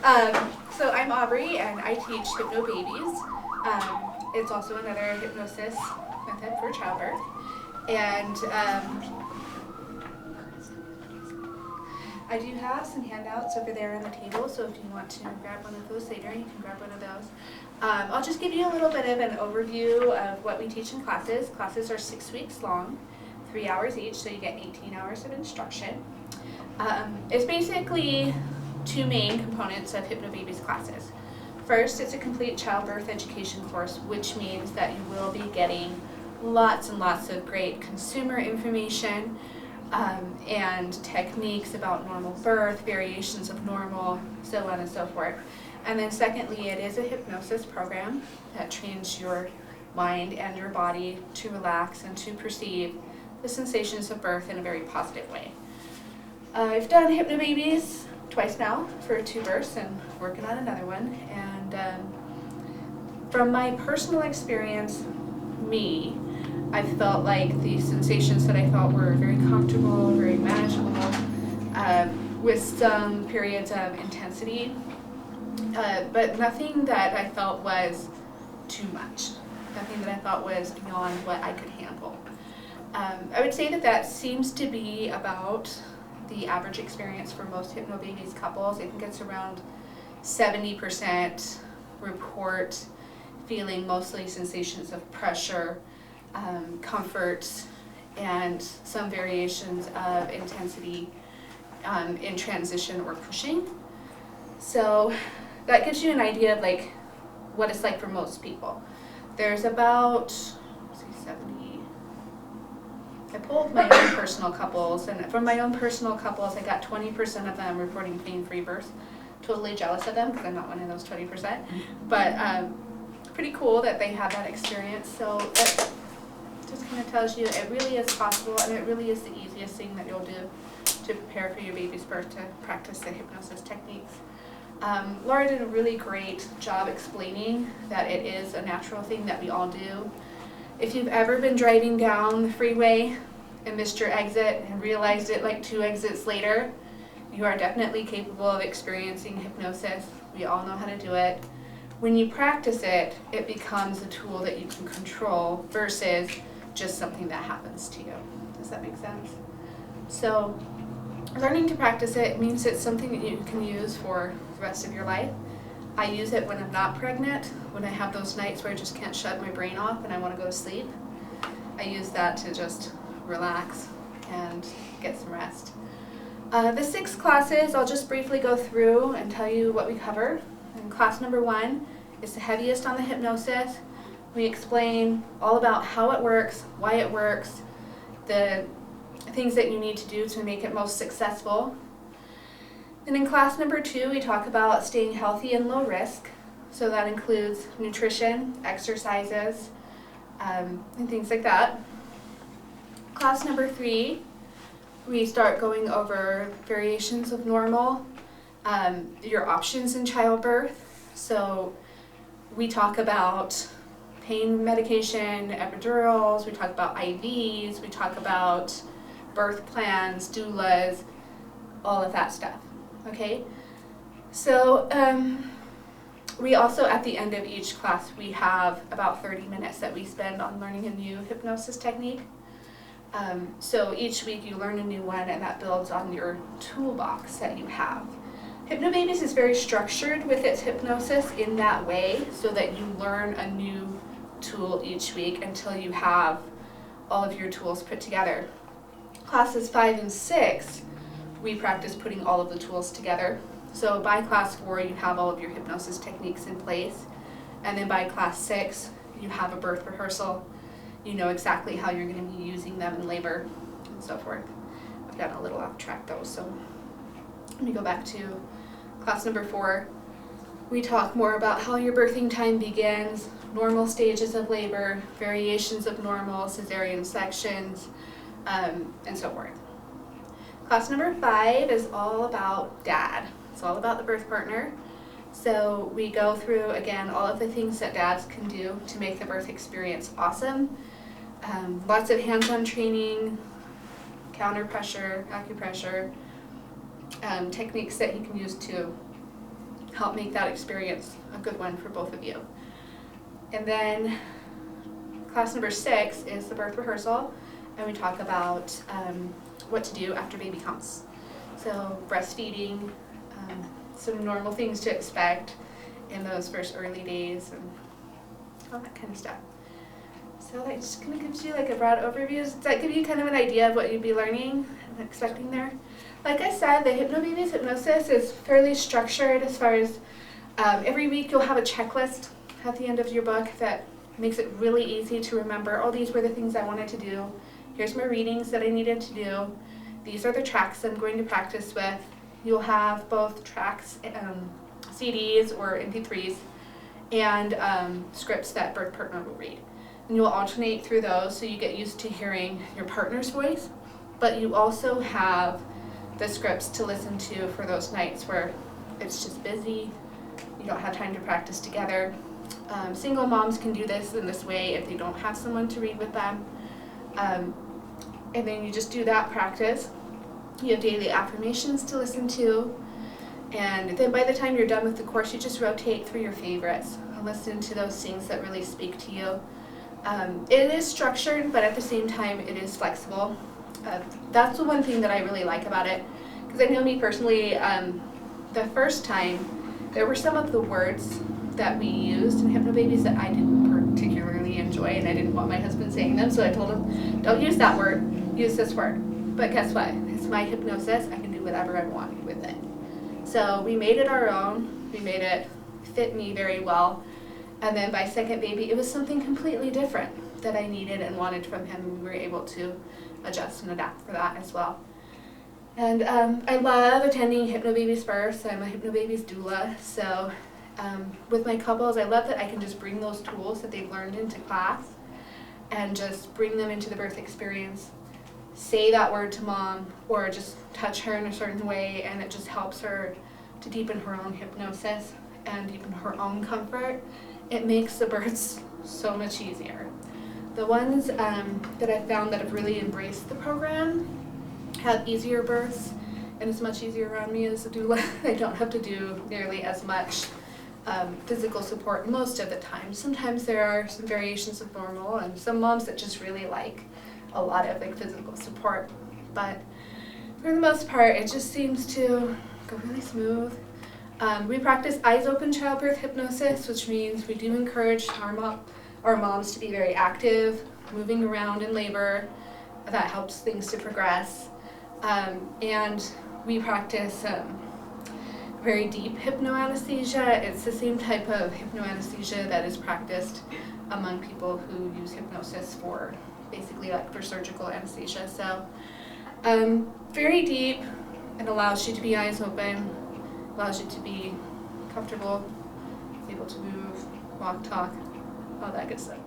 So I'm Aubrey, and I teach Hypnobabies. It's also another hypnosis method for childbirth. And I do have some handouts over there on the table, so if you want to grab one of those later, you can grab one of those. I'll just give you a little bit of an overview of what we teach in classes. Classes are 6 weeks long, 3 hours each, so you get 18 hours of instruction. It's basically two main components of Hypnobabies classes. First, it's a complete childbirth education course, which means that you will be getting lots and lots of great consumer information and techniques about normal birth, variations of normal, so on and so forth. And then secondly, it is a hypnosis program that trains your mind and your body to relax and to perceive the sensations of birth in a very positive way. I've done Hypnobabies twice now for 2 births and working on another one. And from my personal experience, I felt like the sensations that I felt were very comfortable, very manageable, with some periods of intensity, but nothing that I felt was too much, nothing that I thought was beyond what I could handle. I would say that seems to be about the average experience for most Hypnobabies couples. I think it's around 70% report feeling mostly sensations of pressure, comfort, and some variations of intensity in transition or pushing. So that gives you an idea of like what it's like for most people. There's about 70. I pulled my own personal couples, and from my own personal couples, I got 20% of them reporting pain-free births. Totally jealous of them because I'm not one of those 20%, but pretty cool that they have that experience. So that just kind of tells you it really is possible, and it really is the easiest thing that you'll do to prepare for your baby's birth, to practice the hypnosis techniques. Laura did a really great job explaining that it is a natural thing that we all do. If you've ever been driving down the freeway and missed your exit and realized it like 2 exits later, you are definitely capable of experiencing hypnosis. We all know how to do it. When you practice it, it becomes a tool that you can control versus just something that happens to you. Does that make sense? So learning to practice it means it's something that you can use for the rest of your life. I use it when I'm not pregnant, when I have those nights where I just can't shut my brain off and I want to go to sleep. I use that to just relax and get some rest. The 6 classes, I'll just briefly go through and tell you what we cover. And class number 1 is the heaviest on the hypnosis. We explain all about how it works, why it works, the things that you need to do to make it most successful. And in class number 2, we talk about staying healthy and low risk. So that includes nutrition, exercises, and things like that. Class number 3, we start going over variations of normal, your options in childbirth. So we talk about pain medication, epidurals, we talk about IVs, we talk about birth plans, doulas, all of that stuff. Okay, so we also, at the end of each class, we have about 30 minutes that we spend on learning a new hypnosis technique. So each week you learn a new one, and that builds on your toolbox that you have. Hypnobabies is very structured with its hypnosis in that way, so that you learn a new tool each week until you have all of your tools put together. Classes 5 and 6, we practice putting all of the tools together. So by class 4, you have all of your hypnosis techniques in place. And then by class 6, you have a birth rehearsal. You know exactly how you're going to be using them in labor and so forth. I've gotten a little off track though, so let me go back to class number 4. We talk more about how your birthing time begins, normal stages of labor, variations of normal, cesarean sections, and so forth. Class number 5 is all about dad. It's all about the birth partner. So we go through, again, all of the things that dads can do to make the birth experience awesome. Lots of hands-on training, counter pressure, acupressure, techniques that he can use to help make that experience a good one for both of you. And then class number 6 is the birth rehearsal, and we talk about what to do after baby comes. So breastfeeding, some normal things to expect in those first early days, and all that kind of stuff. So that just kind of gives you like a broad overview. Does that give you kind of an idea of what you'd be learning and expecting there? Like I said, the Hypnobabies hypnosis is fairly structured as far as every week you'll have a checklist at the end of your book that makes it really easy to remember, oh, these were the things I wanted to do. Here's my readings that I needed to do. These are the tracks I'm going to practice with. You'll have both tracks, CDs or MP3s, and scripts that birth partner will read. And you'll alternate through those so you get used to hearing your partner's voice, but you also have the scripts to listen to for those nights where it's just busy, you don't have time to practice together. Single moms can do this in this way if they don't have someone to read with them. And then you just do that practice. You have daily affirmations to listen to, and then by the time you're done with the course, you just rotate through your favorites and listen to those things that really speak to you. It is structured, but at the same time, it is flexible. That's the one thing that I really like about it, because I know me personally, the first time, there were some of the words that we used in Hypnobabies that I didn't particularly enjoy, and I didn't want my husband saying them, so I told him, don't use that word, use this word. But guess what? It's my hypnosis. I can do whatever I want with it. So we made it our own. We made it fit me very well. And then by second baby, it was something completely different that I needed and wanted from him. We were able to adjust and adapt for that as well. And I love attending Hypnobabies first. I'm a Hypnobabies doula. So with my couples, I love that I can just bring those tools that they've learned into class and just bring them into the birth experience. Say that word to mom, or just touch her in a certain way, and it just helps her to deepen her own hypnosis and deepen her own comfort. It makes the births so much easier. The ones that I've found that have really embraced the program have easier births, and it's much easier around me as a doula. I don't have to do nearly as much physical support most of the time. Sometimes there are some variations of normal, and some moms that just really like a lot of like physical support, but for the most part it just seems to go really smooth. We practice eyes open childbirth hypnosis, which means we do encourage our moms to be very active, moving around in labor. That helps things to progress. And we practice very deep hypnoanesthesia. It's the same type of hypnoanesthesia that is practiced among people who use hypnosis for basically like for surgical anesthesia. So very deep, and allows you to be eyes open, allows you to be comfortable, able to move, walk, talk, all that good stuff.